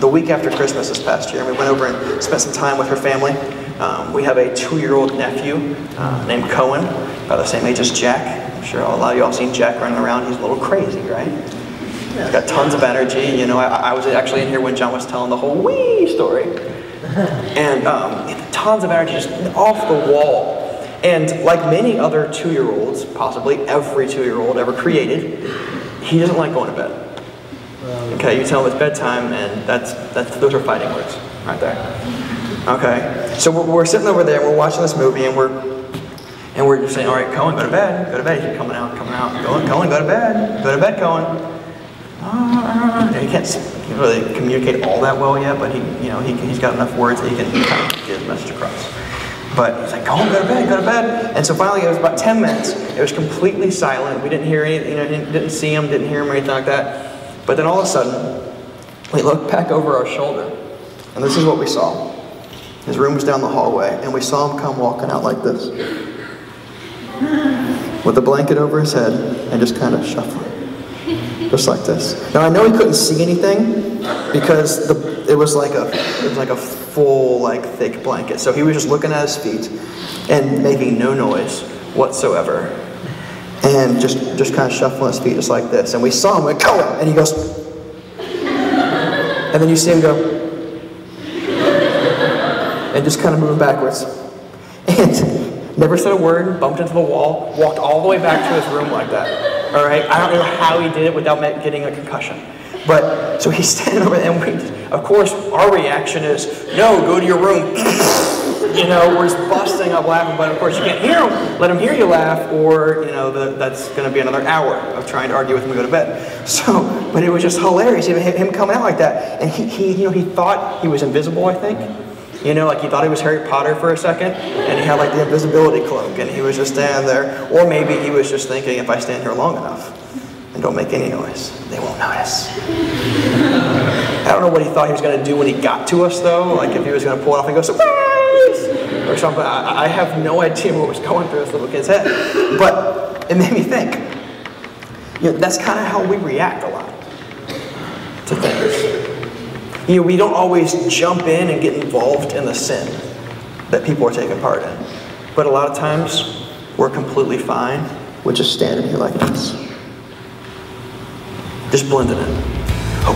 the week after Christmas this past year, and we went over and spent some time with her family. We have a 2-year-old nephew named Cohen, about the same age as Jack. I'm sure a lot of y'all seen Jack running around. He's a little crazy, right? He's got tons of energy. You know, I was actually in here when John was telling the whole wee story. And tons of energy, just off the wall. And like many other 2-year-olds, possibly every 2-year-old ever created, he doesn't like going to bed. Okay, you tell him it's bedtime, and those are fighting words right there. Okay, so we're sitting over there, and we're watching this movie, and we're just saying, all right, Cohen, go to bed, go to bed. He's coming out. Cohen, go to bed, Cohen. He can't really communicate all that well yet, but he's got enough words that he can kind of get his message across. But he's like, go to bed. And so finally, it was about 10 minutes. It was completely silent. We didn't hear anything, didn't see him, didn't hear him or anything like that. But then all of a sudden, we looked back over our shoulder, and this is what we saw. His room was down the hallway, and we saw him come walking out like this, with a blanket over his head, and just kind of shuffling. Just like this. Now I know he couldn't see anything because it was like a full, thick blanket. So he was just looking at his feet and making no noise whatsoever, and just kind of shuffling his feet just like this. And we saw him like, Cohen, and he goes, and then you see him go, and just kind of moving backwards, and never said a word, bumped into the wall, walked all the way back to his room like that. All right, I don't know how he did it without getting a concussion. But, so he's standing over there, and of course, our reaction is, no, go to your room. We're just busting up laughing, but of course you can't hear him, let him hear you laugh, or, that's going to be another hour of trying to argue with him to go to bed. So, but it was just hilarious, him coming out like that. And he thought he was invisible, I think. He thought he was Harry Potter for a second, and he had the invisibility cloak, and he was just standing there. Or maybe he was just thinking, if I stand here long enough and don't make any noise, they won't notice. I don't know what he thought he was going to do when he got to us, though. If he was going to pull it off and go, surprise! Or something. I have no idea what was going through this little kid's head. But it made me think, that's kind of how we react a lot to things. We don't always jump in and get involved in the sin that people are taking part in. But a lot of times, we're completely fine with just standing here like this. Just blending in. Oh.